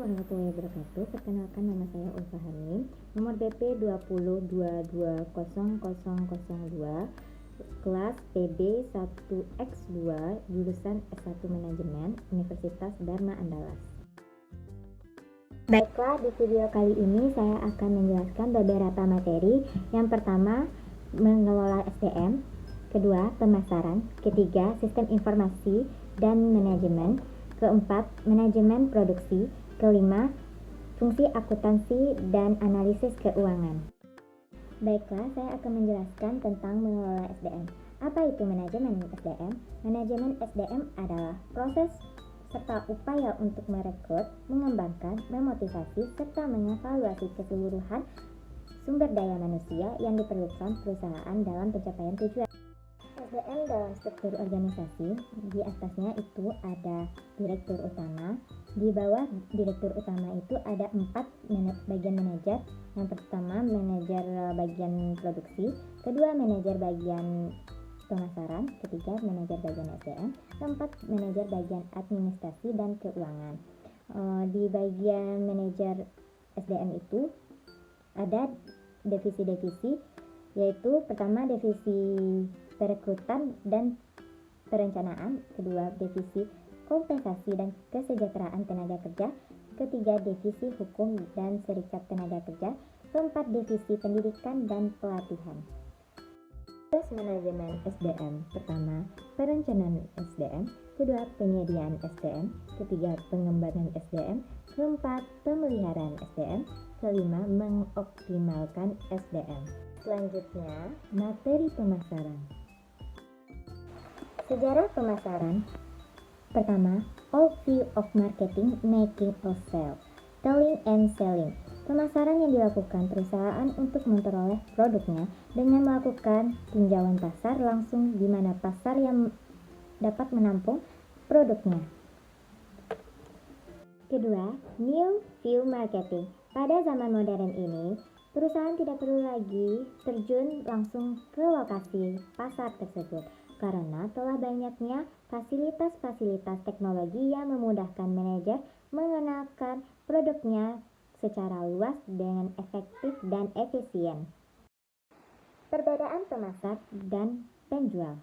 warahmatullahi wabarakatuh. Perkenalkan, nama saya Ulfa Hanim, nomor BP 2022200002, kelas PB 1X2, jurusan S1 Manajemen, Universitas Dharma Andalas. Baiklah, di video kali ini saya akan menjelaskan beberapa materi. Yang pertama, mengelola SDM. Kedua, pemasaran. Ketiga, sistem informasi dan manajemen. Keempat, manajemen produksi. Kelima, fungsi akuntansi dan analisis keuangan. Baiklah, saya akan menjelaskan tentang mengelola SDM. Apa itu manajemen SDM? Manajemen SDM adalah proses serta upaya untuk merekrut, mengembangkan, memotivasi, serta mengevaluasi keseluruhan sumber daya manusia yang diperlukan perusahaan dalam pencapaian tujuan. SDM dalam struktur organisasi, di atasnya itu ada direktur utama. Di bawah direktur utama itu ada 4 bagian manajer. Yang pertama, manajer bagian produksi. Kedua, manajer bagian pemasaran. Ketiga, manajer bagian SDM. Keempat, manajer bagian administrasi dan keuangan. Di bagian manajer SDM itu ada divisi-divisi, yaitu pertama divisi perekrutan dan perencanaan, kedua divisi kompensasi dan kesejahteraan tenaga kerja, ketiga divisi hukum dan serikat tenaga kerja, keempat divisi pendidikan dan pelatihan. Proses manajemen SDM: pertama, perencanaan SDM, kedua, penyediaan SDM, ketiga, pengembangan SDM, keempat, pemeliharaan SDM, kelima, mengoptimalkan SDM. Selanjutnya, materi pemasaran. Sejarah pemasaran. Pertama, overview of marketing, making of sale, telling and selling. Pemasaran yang dilakukan perusahaan untuk memperoleh produknya dengan melakukan tinjauan pasar langsung di mana pasar yang dapat menampung produknya. Kedua, new view marketing. Pada zaman modern ini, perusahaan tidak perlu lagi terjun langsung ke lokasi pasar tersebut karena telah banyaknya fasilitas-fasilitas teknologi yang memudahkan manajer mengenalkan produknya secara luas dengan efektif dan efisien. Perbedaan pemasar dan penjual.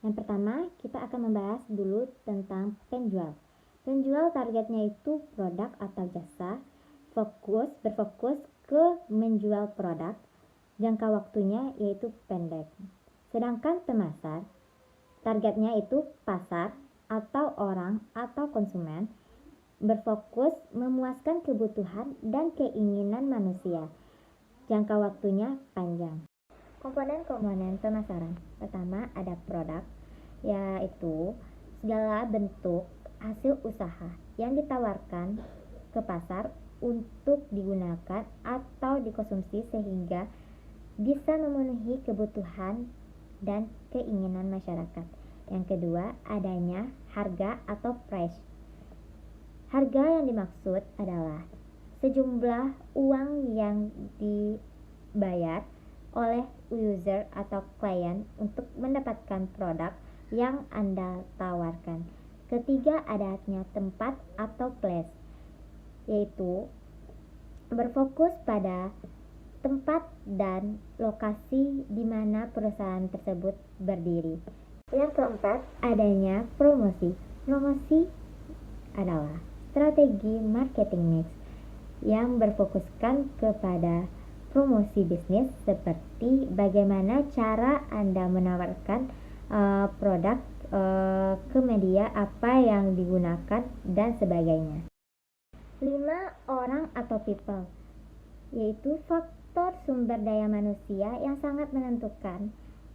Yang pertama, kita akan membahas dulu tentang penjual. Penjual targetnya itu produk atau jasa, berfokus ke menjual produk, jangka waktunya yaitu pendek. Sedangkan pemasar, targetnya itu pasar atau orang atau konsumen, berfokus memuaskan kebutuhan dan keinginan manusia, jangka waktunya panjang. Komponen-komponen pemasaran. Pertama, ada produk, yaitu segala bentuk hasil usaha yang ditawarkan ke pasar untuk digunakan atau dikonsumsi sehingga bisa memenuhi kebutuhan dan keinginan masyarakat. Yang kedua, adanya harga atau price. Harga yang dimaksud adalah sejumlah uang yang dibayar oleh user atau klien untuk mendapatkan produk yang Anda tawarkan. Ketiga, adanya tempat atau place, yaitu berfokus pada tempat dan lokasi di mana perusahaan tersebut berdiri. Yang keempat, adanya promosi. Promosi adalah strategi marketing mix yang berfokuskan kepada promosi bisnis seperti bagaimana cara Anda menawarkan produk ke media apa yang digunakan dan sebagainya. 5. Orang atau people, yaitu faktor sumber daya manusia yang sangat menentukan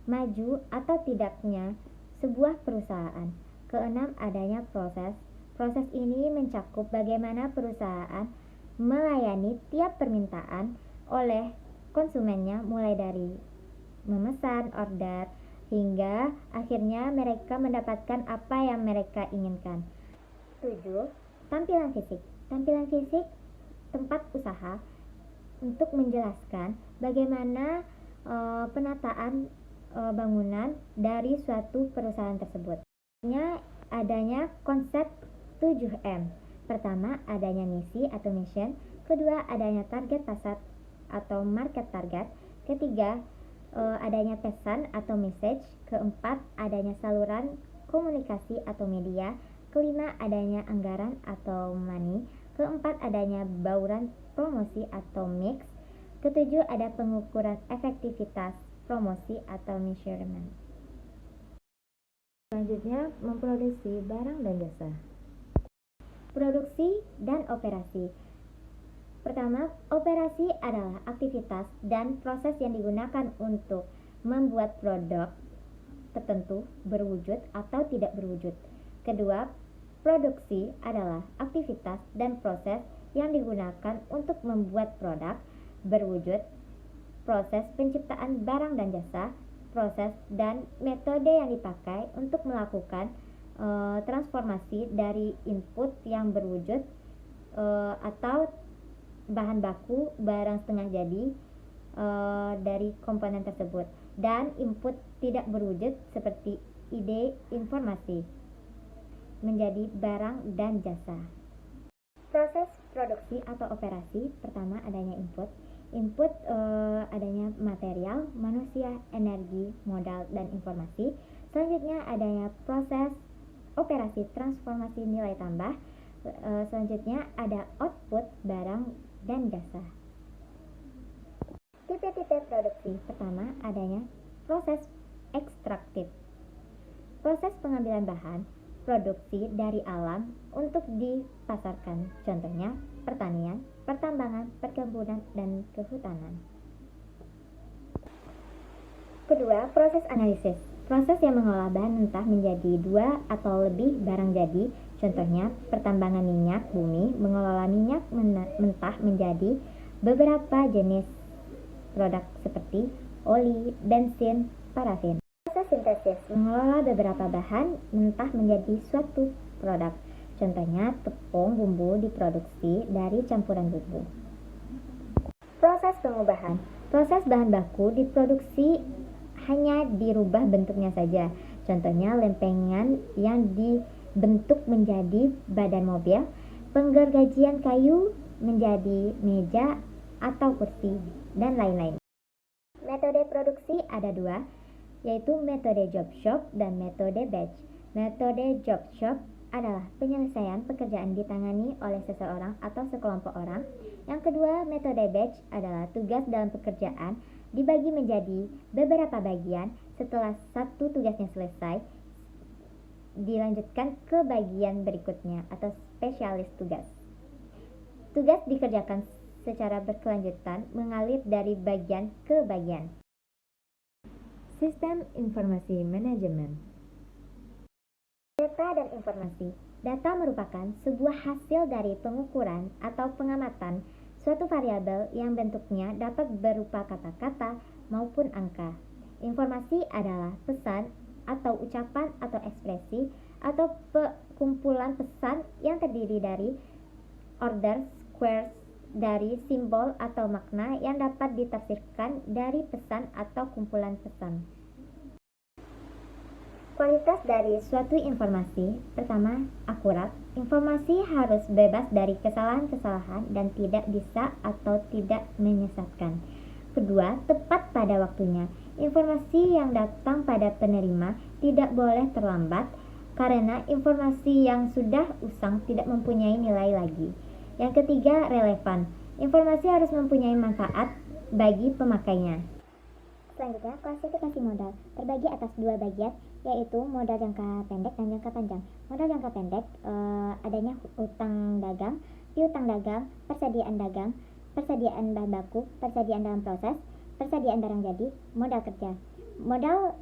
maju atau tidaknya sebuah perusahaan. Keenam, adanya proses. Proses ini mencakup bagaimana perusahaan melayani tiap permintaan oleh konsumennya, mulai dari memesan order hingga akhirnya mereka mendapatkan apa yang mereka inginkan. 7. Tampilan fisik. Tampilan fisik tempat usaha untuk menjelaskan bagaimana penataan bangunan dari suatu perusahaan tersebut. Adanya konsep 7M. Pertama, adanya misi atau mission. Kedua, adanya target pasar atau market target. Ketiga, adanya pesan atau message. Keempat, adanya saluran komunikasi atau media. Kelima, adanya anggaran atau money. Keempat, adanya bauran promosi atau mix. Ketujuh, ada pengukuran efektivitas promosi atau measurement. Selanjutnya, memproduksi barang dan jasa. Produksi dan operasi. Pertama, operasi adalah aktivitas dan proses yang digunakan untuk membuat produk tertentu berwujud atau tidak berwujud. Kedua, produksi adalah aktivitas dan proses yang digunakan untuk membuat produk berwujud, proses penciptaan barang dan jasa, proses dan metode yang dipakai untuk melakukan transformasi dari input yang berwujud atau bahan baku barang setengah jadi dari komponen tersebut, dan input tidak berwujud seperti ide informasi menjadi barang dan jasa. Proses produksi atau operasi. Pertama, adanya input. Input adanya material, manusia, energi, modal, dan informasi. Selanjutnya adanya proses operasi transformasi nilai tambah. Selanjutnya ada output barang dan jasa. Tipe-tipe produksi. Pertama, adanya proses ekstraktif. Proses pengambilan bahan produksi dari alam untuk dipasarkan. Contohnya, pertanian, pertambangan, perkebunan, dan kehutanan. Kedua, proses analisis. Proses yang mengolah bahan mentah menjadi 2 atau lebih barang jadi. Contohnya, pertambangan minyak bumi mengelola minyak mentah menjadi beberapa jenis produk seperti oli, bensin, parafin. Proses sintesis mengelola beberapa bahan mentah menjadi suatu produk. Contohnya, tepung bumbu diproduksi dari campuran bumbu. Proses pengubahan. Proses bahan baku diproduksi hanya dirubah bentuknya saja. Contohnya, lempengan yang dibentuk menjadi badan mobil, penggergajian kayu menjadi meja atau kursi, dan lain-lain. Metode produksi ada 2, yaitu metode job shop dan metode batch. Metode job shop adalah penyelesaian pekerjaan ditangani oleh seseorang atau sekelompok orang. Yang kedua, metode batch adalah tugas dalam pekerjaan dibagi menjadi beberapa bagian. Setelah satu tugasnya selesai, dilanjutkan ke bagian berikutnya atau spesialis tugas. Tugas dikerjakan secara berkelanjutan, mengalir dari bagian ke bagian. Sistem informasi manajemen. Data dan informasi. Data merupakan sebuah hasil dari pengukuran atau pengamatan suatu variabel yang bentuknya dapat berupa kata-kata maupun angka. Informasi adalah pesan atau ucapan atau ekspresi atau kumpulan pesan yang terdiri dari order, squares, dari simbol atau makna yang dapat ditafsirkan dari pesan atau kumpulan pesan. Kualitas dari suatu informasi. Pertama, akurat. Informasi harus bebas dari kesalahan-kesalahan dan tidak bisa atau tidak menyesatkan. Kedua, tepat pada waktunya. Informasi yang datang pada penerima tidak boleh terlambat, karena informasi yang sudah usang tidak mempunyai nilai lagi. Yang ketiga, relevan. Informasi harus mempunyai manfaat bagi pemakainya. Selanjutnya, klasifikasi modal terbagi atas 2 bagian, yaitu modal jangka pendek dan jangka panjang. Modal jangka pendek adanya utang dagang, piutang dagang, persediaan bahan baku, persediaan dalam proses, persediaan barang jadi, modal kerja. Modal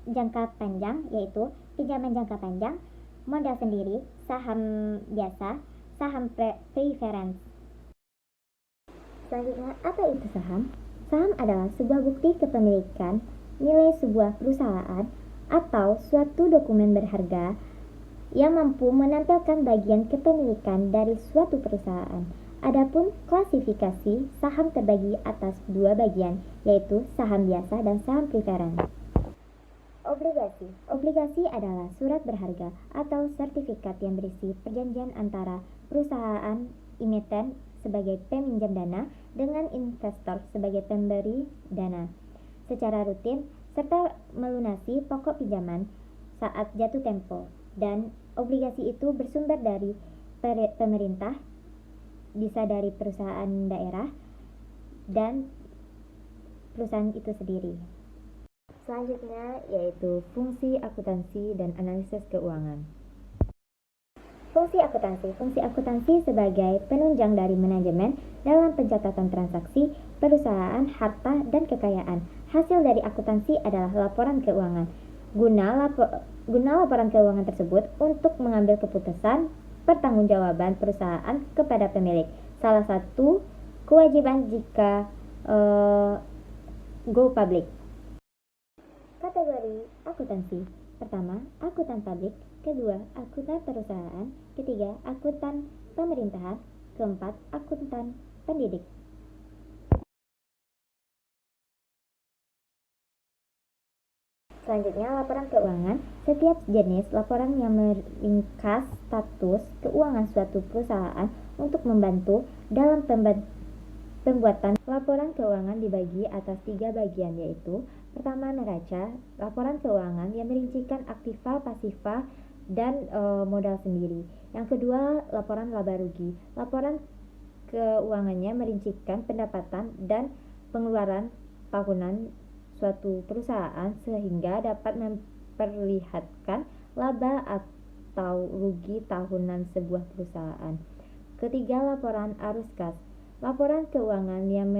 jangka panjang yaitu pinjaman jangka panjang, modal sendiri, saham biasa, saham preference. Selanjutnya, apa itu saham? Saham adalah sebuah bukti kepemilikan nilai sebuah perusahaan atau suatu dokumen berharga yang mampu menampilkan bagian kepemilikan dari suatu perusahaan. Adapun klasifikasi saham terbagi atas 2 bagian, yaitu saham biasa dan saham preference. Obligasi adalah surat berharga atau sertifikat yang berisi perjanjian antara perusahaan emiten sebagai peminjam dana dengan investor sebagai pemberi dana secara rutin, serta melunasi pokok pinjaman saat jatuh tempo, dan obligasi itu bersumber dari pemerintah, bisa dari perusahaan daerah, dan perusahaan itu sendiri. Selanjutnya yaitu fungsi akuntansi dan analisis keuangan. Fungsi akuntansi sebagai penunjang dari manajemen dalam pencatatan transaksi, perusahaan, harta, dan kekayaan. Hasil dari akuntansi adalah laporan keuangan. Guna laporan keuangan tersebut untuk mengambil keputusan pertanggungjawaban perusahaan kepada pemilik. Salah satu kewajiban jika go public. Kategori akuntansi. Pertama, akuntan publik. Kedua, akuntan perusahaan. Ketiga, akuntan pemerintahan. Keempat, akuntan pendidik. Selanjutnya, laporan keuangan. Setiap jenis laporan yang meringkas status keuangan suatu perusahaan untuk membantu dalam pembuatan laporan keuangan dibagi atas 3 bagian, yaitu pertama, neraca, laporan keuangan yang merincikan aktiva, pasiva, dan modal sendiri. Yang kedua, laporan laba rugi. Laporan keuangannya merincikan pendapatan dan pengeluaran tahunan suatu perusahaan sehingga dapat memperlihatkan laba atau rugi tahunan sebuah perusahaan. Ketiga, laporan arus kas. Laporan keuangan yang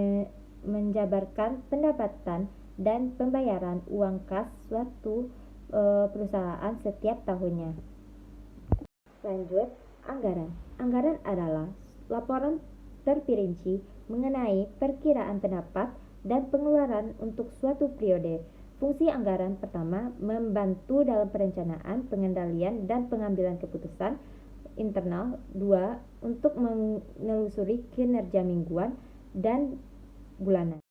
menjabarkan pendapatan dan pembayaran uang kas suatu perusahaan setiap tahunnya. Lanjut, anggaran. Anggaran adalah laporan terperinci mengenai perkiraan pendapat dan pengeluaran untuk suatu periode. Fungsi anggaran pertama, membantu dalam perencanaan, pengendalian, dan pengambilan keputusan internal. 2, untuk menelusuri kinerja mingguan dan bulanan.